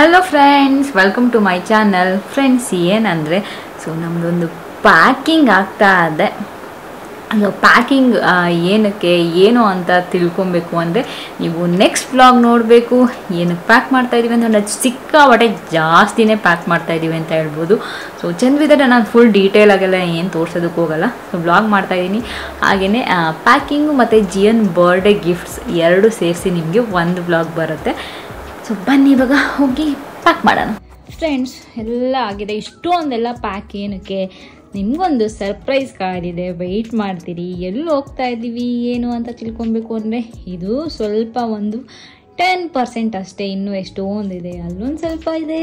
Hello friends, welcome to my channel. Friends, ಏನಂದರೆ ನಮ್ಮದೊಂದು packing ಆಗ್ತಾ ಇದೆ. ಅದು ಪ್ಯಾಕಿಂಗ್ ಏನಕ್ಕೆ ಏನು ಅಂತ ತಿಳ್ಕೊಬೇಕು ಅಂದರೆ ನೀವು ನೆಕ್ಸ್ಟ್ ವ್ಲಾಗ್ ನೋಡಬೇಕು. ಏನಕ್ಕೆ ಪ್ಯಾಕ್ ಮಾಡ್ತಾಯಿದ್ದೀವಿ ಅಂತ ಸಿಕ್ಕಾಪಟ್ಟೆ ಜಾಸ್ತಿನೇ ಪ್ಯಾಕ್ ಮಾಡ್ತಾಯಿದ್ದೀವಿ ಅಂತ ಹೇಳ್ಬೋದು. ಚಂದ್ವಿದ್ರೆ ನಾನು ಫುಲ್ ಡೀಟೇಲಾಗೆಲ್ಲ ಏನು ತೋರ್ಸೋದಕ್ಕೆ ಹೋಗಲ್ಲ. ವ್ಲಾಗ್ ಮಾಡ್ತಾಯಿದ್ದೀನಿ. ಹಾಗೆಯೇ ಪ್ಯಾಕಿಂಗು ಮತ್ತು ಜಿಯನ್ ಬರ್ಡೇ ಗಿಫ್ಟ್ಸ್ ಎರಡು ಸೇರಿಸಿ ನಿಮಗೆ ಒಂದು ವ್ಲಾಗ್ ಬರುತ್ತೆ. ಬನ್ನಿ ಇವಾಗ ಹೋಗಿ ಪ್ಯಾಕ್ ಮಾಡೋಣ. ಫ್ರೆಂಡ್ಸ್, ಎಲ್ಲ ಆಗಿದೆ. ಇಷ್ಟೊಂದೆಲ್ಲ ಪ್ಯಾಕ್ ಏನಕ್ಕೆ? ನಿಮಗೊಂದು ಸರ್ಪ್ರೈಸ್ ಕಾದಿದೆ, ವೆಯ್ಟ್ ಮಾಡ್ತೀರಿ. ಎಲ್ಲಿ ಹೋಗ್ತಾ ಇದ್ದೀವಿ ಏನು ಅಂತ ತಿಳ್ಕೊಬೇಕು ಅಂದರೆ ಇದು ಸ್ವಲ್ಪ ಒಂದು 10% ಅಷ್ಟೇ. ಇನ್ನೂ ಎಷ್ಟೊಂದಿದೆ. ಅಲ್ಲೊಂದು ಸ್ವಲ್ಪ ಇದೆ.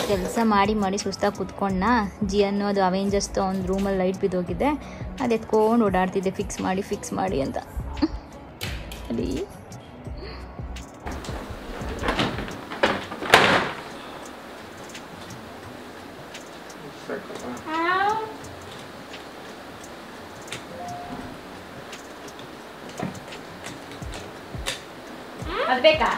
ಕೆಲಸ ಮಾಡಿ ಮಾಡಿ ಸುಸ್ತಾಗಿ ಕೂತ್ಕೊಂಡ ಜಿ ಅನ್ನೋದು ಅವೆಂಜರ್ಸ್ದು ಒಂದು ರೂಮಲ್ಲಿ ಲೈಟ್ ಬಿದ್ದೋಗಿದೆ. ಅದು ಎತ್ಕೊಂಡು ಓಡಾಡ್ತಿದ್ದೆ ಫಿಕ್ಸ್ ಮಾಡಿ ಅಂತ. ಅಲ್ಲಿ ಅದು ಬೇಕಾ?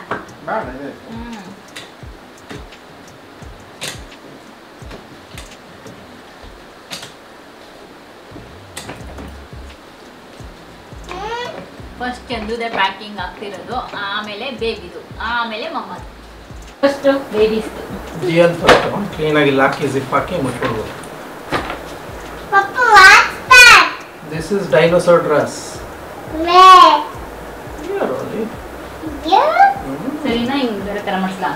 ಫಸ್ಟ್ ಚಂದುದೇ ಪ್ಯಾಕಿಂಗ್ ಆಗ್ತಿರೋದು, ಆಮೇಲೆ ಬೇಬಿದು, ಆಮೇಲೆ ಮಮ್ಮದು. ಫಸ್ಟ್ ಬೇಬೀಸ್ದು. ಜಿಯನ್ ಫಸ್ಟ್ ಕ್ಲೀನ್ ಆಗಿ ಲಾಕಿ ಜಿಪ್ ಹಾಕಿ ಮುಚ್ಚಿಬಿಡ್ಬೋದು. This is dinosaur dress. ಸರಿನಾ? ಹಿಂಗ್ ಬೇರೆ ತರ ಮಾಡಿಸ್ಲಾ?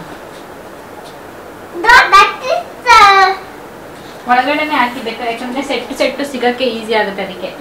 ಒಳಗಡೆನೆ ಹಾಕಿ ಬೇಕಾದ್ರೆ, ಯಾಕಂದ್ರೆ ಸೆಟ್ ಸಿಗಕ್ಕೆ ಈಸಿ ಆಗುತ್ತೆ ಅದಕ್ಕೆ.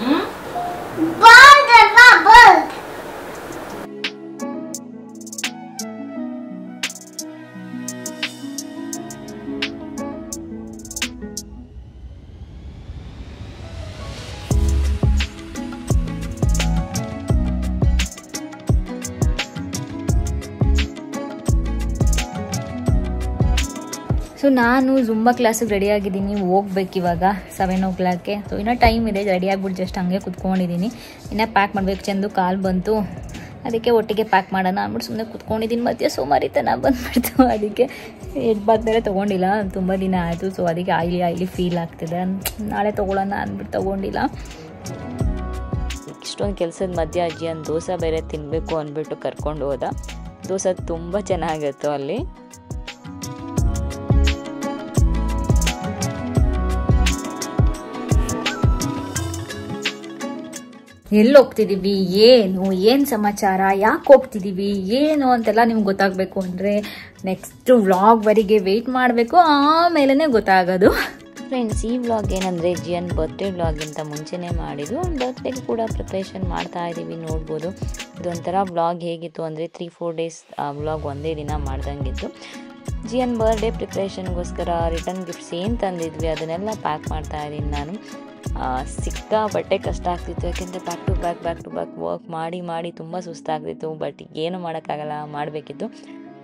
ನಾನು ಜುಂಬಾ ಕ್ಲಾಸಿಗೆ ರೆಡಿ ಆಗಿದ್ದೀನಿ. ಹೋಗ್ಬೇಕು ಇವಾಗ 7 o'clock. ಇನ್ನೂ ಟೈಮ್ ಇದೆ. ರೆಡಿ ಆಗ್ಬಿಟ್ಟು ಜಸ್ಟ್ ಹಂಗೆ ಕುತ್ಕೊಂಡಿದ್ದೀನಿ. ಇನ್ನೂ ಪ್ಯಾಕ್ ಮಾಡಬೇಕು. ಚಂದು ಕಾಲ್ ಬಂತು, ಅದಕ್ಕೆ ಒಟ್ಟಿಗೆ ಪ್ಯಾಕ್ ಮಾಡೋಣ ಅಂದ್ಬಿಟ್ಟು ಸುಮ್ಮನೆ ಕುತ್ಕೊಂಡಿದ್ದೀನಿ. ಮಧ್ಯೆ ಸೋಮಾರಿತನ ಬಂದ್ಬಿಡ್ತು. ಅದಕ್ಕೆ ಹೆಡ್ ಬಾತ್ ಬೇರೆ ತೊಗೊಂಡಿಲ್ಲ, ತುಂಬ ದಿನ ಆಯಿತು. ಅದಕ್ಕೆ ಆಯ್ಲಿ ಫೀಲ್ ಆಗ್ತಿದೆ. ನಾಳೆ ತೊಗೊಳ್ಳೋಣ ಅಂದ್ಬಿಟ್ಟು ತೊಗೊಂಡಿಲ್ಲ. ಇಷ್ಟೊಂದು ಕೆಲಸದ ಮಧ್ಯೆ ಅಜ್ಜಿ ಒಂದು ದೋಸೆ ಬೇರೆ ತಿನ್ನಬೇಕು ಅಂದ್ಬಿಟ್ಟು ಕರ್ಕೊಂಡು ಹೋದ. ದೋಸೆ ತುಂಬ ಚೆನ್ನಾಗಿತ್ತು ಅಲ್ಲಿ. ಎಲ್ಲಿ ಹೋಗ್ತಿದ್ದೀವಿ, ಏನು ಸಮಾಚಾರ, ಯಾಕೆ ಹೋಗ್ತಿದ್ದೀವಿ ಏನು ಅಂತೆಲ್ಲ ನಿಮ್ಗೆ ಗೊತ್ತಾಗಬೇಕು ಅಂದರೆ ನೆಕ್ಸ್ಟ್ ವ್ಲಾಗ್ವರೆಗೆ ವೆಯ್ಟ್ ಮಾಡಬೇಕು. ಆಮೇಲೆ ಗೊತ್ತಾಗೋದು. ಫ್ರೆಂಡ್ಸ್, ಈ ವ್ಲಾಗ್ ಏನಂದರೆ ಜಿಯನ್ ಬರ್ತ್ಡೇ ವ್ಲಾಗಿಂತ ಮುಂಚೆನೇ ಮಾಡಿದ್ದು. ಬರ್ತ್ಡೇಗೆ ಕೂಡ ಪ್ರಿಪ್ರೇಷನ್ ಮಾಡ್ತಾ ಇದ್ದೀವಿ, ನೋಡ್ಬೋದು. ಇದೊಂಥರ ವ್ಲಾಗ್ ಹೇಗಿತ್ತು ಅಂದರೆ 3-4 days ವ್ಲಾಗ್ ಒಂದೇ ದಿನ ಮಾಡ್ದಂಗಿತ್ತು. ಜಿಯನ್ ಬರ್ಡೇ ಪ್ರಿಪ್ರೇಷನ್ಗೋಸ್ಕರ ರಿಟರ್ನ್ ಗಿಫ್ಟ್ಸ್ ಏನು ತಂದಿದ್ವಿ ಅದನ್ನೆಲ್ಲ ಪ್ಯಾಕ್ ಮಾಡ್ತಾ ಇದ್ದೀನಿ ನಾನು. ಸಿಕ್ಕಾಪಟ್ಟೆ ಕಷ್ಟ ಆಗ್ತಿತ್ತು, ಯಾಕೆಂದರೆ ಬ್ಯಾಕ್ ಟು ಬ್ಯಾಕ್ ವರ್ಕ್ ಮಾಡಿ ತುಂಬ ಸುಸ್ತಾಗ್ತಿತ್ತು. ಬಟ್ ಏನು ಮಾಡೋಕ್ಕಾಗಲ್ಲ, ಮಾಡಬೇಕಿತ್ತು.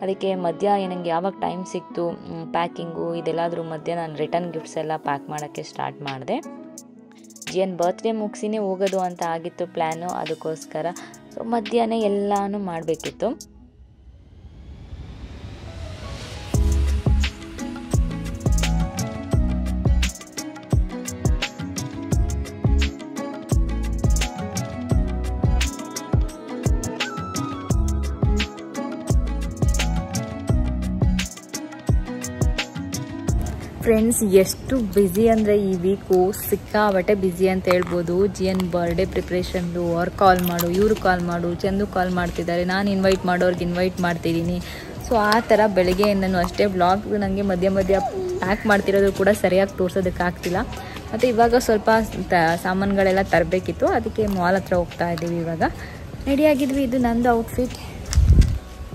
ಅದಕ್ಕೆ ಮಧ್ಯ ನನಗೆ ಯಾವಾಗ ಟೈಮ್ ಸಿಕ್ತು ಪ್ಯಾಕಿಂಗು ಇದೆಲ್ಲಾದರೂ ಮಧ್ಯ ನಾನು ರಿಟರ್ನ್ ಗಿಫ್ಟ್ಸ್ ಎಲ್ಲ ಪ್ಯಾಕ್ ಮಾಡೋಕ್ಕೆ ಸ್ಟಾರ್ಟ್ ಮಾಡಿದೆ. ಜಿಯನ್ ಬರ್ತ್ಡೇ ಮುಗಿಸಿನೇ ಹೋಗೋದು ಅಂತ ಆಗಿತ್ತು ಪ್ಲ್ಯಾನು. ಅದಕ್ಕೋಸ್ಕರ ಮಧ್ಯಾಹ್ನ ಎಲ್ಲನೂ ಮಾಡಬೇಕಿತ್ತು. ಫ್ರೆಂಡ್ಸ್, ಎಷ್ಟು ಬ್ಯುಸಿ ಅಂದರೆ ಈ ವೀಕು ಸಿಕ್ಕಾಬಟ್ಟೆ ಬ್ಯುಸಿ ಅಂತ ಹೇಳ್ಬೋದು. ಜಿಯನ್ ಬರ್ಡೇ ಪ್ರಿಪ್ರೇಷನ್ದು ಅವ್ರು ಕಾಲ್ ಮಾಡು, ಇವರು ಕಾಲ್ ಮಾಡು, ಚಂದು ಕಾಲ್ ಮಾಡ್ತಿದ್ದಾರೆ, ನಾನು ಇನ್ವೈಟ್ ಮಾಡೋರ್ಗೆ ಇನ್ವೈಟ್ ಮಾಡ್ತಿದ್ದೀನಿ. ಆ ಥರ ಬೆಳಗ್ಗೆಯಿಂದನೂ ಅಷ್ಟೇ. ಬ್ಲಾಗ್ ನನಗೆ ಮಧ್ಯ ಪ್ಯಾಕ್ ಮಾಡ್ತಿರೋದು ಕೂಡ ಸರಿಯಾಗಿ ತೋರಿಸೋದಕ್ಕಾಗ್ತಿಲ್ಲ. ಮತ್ತು ಇವಾಗ ಸ್ವಲ್ಪ ಸಾಮಾನುಗಳೆಲ್ಲ ತರಬೇಕಿತ್ತು, ಅದಕ್ಕೆ ಮಾಲ್ ಹತ್ರ ಹೋಗ್ತಾ ಇದ್ದೀವಿ. ಇವಾಗ ರೆಡಿಯಾಗಿದ್ವಿ. ಇದು ನಂದು ಔಟ್ಫಿಟ್,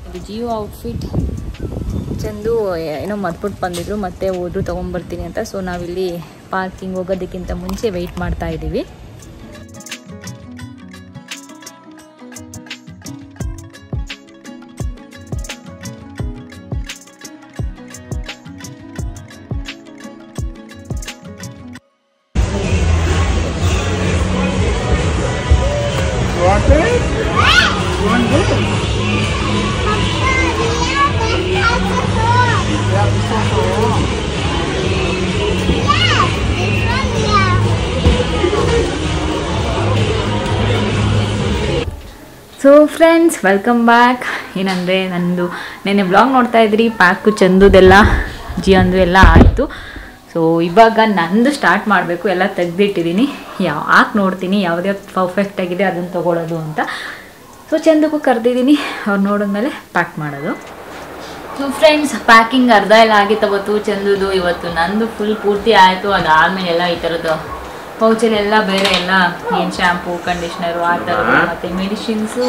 ಇದು ಜಿಯೋ ಔಟ್ಫಿಟ್. ಚಂದು ಏನೋ ಮರ್ಬಿಟ್ಟು ಬಂದಿದ್ರು, ಮತ್ತೆ ಹೋದ್ರು ತೊಗೊಂಬರ್ತೀನಿ ಅಂತ. ನಾವಿಲ್ಲಿ ಪಾರ್ಕಿಂಗ್ ಹೋಗೋದಕ್ಕಿಂತ ಮುಂಚೆ ವೆಯ್ಟ್ ಮಾಡ್ತಾ ಇದ್ದೀವಿ. So friends welcome back. ಏನಂದರೆ ನಂದು ನೆನ್ನೆ ಬ್ಲಾಗ್ ನೋಡ್ತಾ ಇದ್ರಿ, ಪ್ಯಾಕು ಚಂದುದೆಲ್ಲ ಜಿಯಂದು ಎಲ್ಲ ಆಯಿತು. ಸೊ ಇವಾಗ ನಂದು ಸ್ಟಾರ್ಟ್ ಮಾಡಬೇಕು. ಎಲ್ಲ ತೆಗೆದಿಟ್ಟಿದ್ದೀನಿ, ಯಾಕೆ ನೋಡ್ತೀನಿ ಯಾವ್ದ್ಯಾವ್ದು ಪರ್ಫೆಕ್ಟ್ ಆಗಿದೆ ಅದನ್ನು ತೊಗೊಳ್ಳೋದು ಅಂತ. ಸೊ ಚಂದಕ್ಕೂ ಕರೆದಿದ್ದೀನಿ, ಅವ್ರು ನೋಡಿದ್ಮೇಲೆ ಪ್ಯಾಕ್ ಮಾಡೋದು. ಸೊ ಫ್ರೆಂಡ್ಸ್ ಪ್ಯಾಕಿಂಗ್ ಅರ್ಧ ಎಲ್ಲ ಆಗಿತ್ತು ಅವತ್ತು ಚಂದುದು. ಇವತ್ತು ನಂದು ಫುಲ್ ಪೂರ್ತಿ ಆಯಿತು. ಅದಾದಮೇಲೆ ಎಲ್ಲ ಈ ಥರದ್ದು ಪೌಚಲ್ಲೆಲ್ಲ ಬೇರೆ ಎಲ್ಲ ಏನು ಶ್ಯಾಂಪು ಕಂಡೀಷ್ನರು ಆ ಥರದ್ದು ಮತ್ತು ಮೆಡಿಸಿನ್ಸು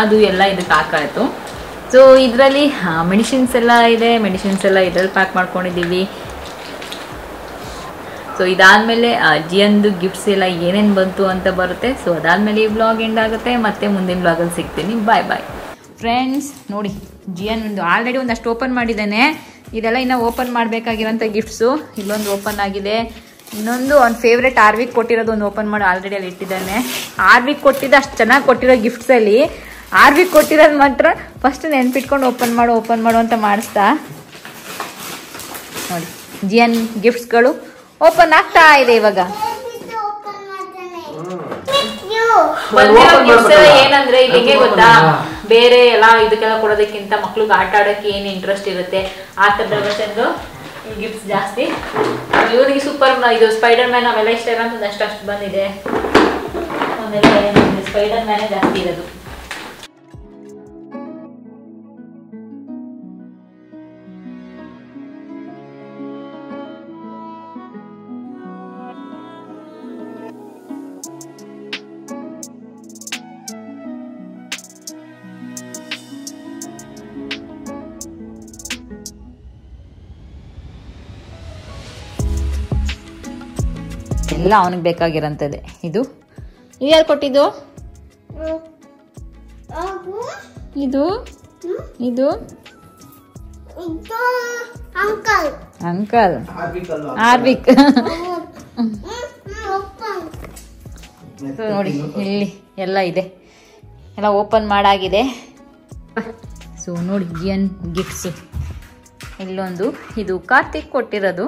ಅದು ಎಲ್ಲ ಇದಕ್ಕೆ ಹಾಕಾಯಿತು. ಸೊ ಇದರಲ್ಲಿ ಮೆಡಿಸಿನ್ಸ್ ಎಲ್ಲ ಇದೆ, ಮೆಡಿಸಿನ್ಸ್ ಎಲ್ಲ ಇದರಲ್ಲಿ ಪ್ಯಾಕ್ ಮಾಡ್ಕೊಂಡಿದ್ದೀವಿ. ಸೊ ಇದಾದಮೇಲೆ ಜಿಯಂದು ಗಿಫ್ಟ್ಸ್ ಎಲ್ಲ ಏನೇನು ಬಂತು ಅಂತ ಬರುತ್ತೆ. ಸೊ ಅದಾದಮೇಲೆ ಈ ಬ್ಲಾಗ್ ಎಂಡ್ ಆಗುತ್ತೆ, ಮತ್ತು ಮುಂದಿನ ಬ್ಲಾಗಲ್ಲಿ ಸಿಗ್ತೀನಿ. ಬಾಯ್ ಬಾಯ್ ಫ್ರೆಂಡ್ಸ್. ನೋಡಿ ಜಿಯನ್ ಒಂದು ಆಲ್ರೆಡಿ ಒಂದಷ್ಟು ಓಪನ್ ಮಾಡಿದ್ದಾನೆ. ಇದೆಲ್ಲ ಇನ್ನೂ ಓಪನ್ ಮಾಡಬೇಕಾಗಿರೋಂಥ ಗಿಫ್ಟ್ಸು. ಇಲ್ಲೊಂದು ಓಪನ್ ಆಗಿದೆ, ಇನ್ನೊಂದು ಅವ್ನ ಫೇವ್ರೆಟ್ ಆರ್ವಿಕ್ ಕೊಟ್ಟಿರೋದು ಒಂದು ಓಪನ್ ಮಾಡಿ ಆಲ್ರೆಡಿ ಅಲ್ಲಿ ಇಟ್ಟಿದ್ದಾನೆ. ಆರ್ವಿಕ್ ಕೊಟ್ಟಿದ್ದು ಅಷ್ಟು ಚೆನ್ನಾಗಿ ಕೊಟ್ಟಿರೋ ಗಿಫ್ಟ್ಸಲ್ಲಿ ಆರ್ವಿಕ್ ಕೊಟ್ಟಿರೋದು ಮಾತ್ರ ಫಸ್ಟ್ ನೆನ್ಪಿಟ್ಕೊಂಡು ಓಪನ್ ಮಾಡು ಅಂತ ಮಾಡಿಸ್ತಾ ನೋಡಿ. ಜಿಯನ್ ಗಿಫ್ಟ್ಸ್ಗಳು ಓಪನ್ ಆಗ್ತಾ ಇದೆ ಇವಾಗ. ಏನಂದ್ರೆ ಇದು ಹೆಂಗೆ ಗೊತ್ತಾ, ಬೇರೆ ಎಲ್ಲ ಇದಕ್ಕೆಲ್ಲ ಕೊಡೋದಕ್ಕಿಂತ ಮಕ್ಳಿಗೆ ಆಟ ಆಡೋಕ್ಕೆ ಏನು ಇಂಟ್ರೆಸ್ಟ್ ಇರುತ್ತೆ ಆ ಥರದ್ದು ಗಿಫ್ಟ್ಸ್ ಜಾಸ್ತಿ. ಇವನಿಗೆ ಸೂಪರ್ ಇದು ಸ್ಪೈಡರ್ ಮ್ಯಾನ್ ಅವೆಲ್ಲ ಇಷ್ಟ ಇಲ್ಲ ಅಂತ ಅಷ್ಟು ಬಂದಿದೆ. ಆಮೇಲೆ ಸ್ಪೈಡರ್ ಮ್ಯಾನೇ ಜಾಸ್ತಿ ಇರೋದು. ಎಲ್ಲ ಅವನಿಗೆ ಬೇಕಾಗಿರೋಂಥದ್ದೇ. ಇದು ಯಾರು ಕೊಟ್ಟಿದ್ದು? ಇದು ಇದು ಅಂಕಲ್ ಆರ್ವಿಕ್. ನೋಡಿ ಇಲ್ಲಿ ಎಲ್ಲ ಇದೆ, ಎಲ್ಲ ಓಪನ್ ಮಾಡಾಗಿದೆ. ಸೊ ನೋಡಿ ಜಿಯನ್ ಗಿಫ್ಟ್ಸ್. ಇಲ್ಲೊಂದು ಇದು ಕಾರ್ತಿಕ್ ಕೊಟ್ಟಿರೋದು.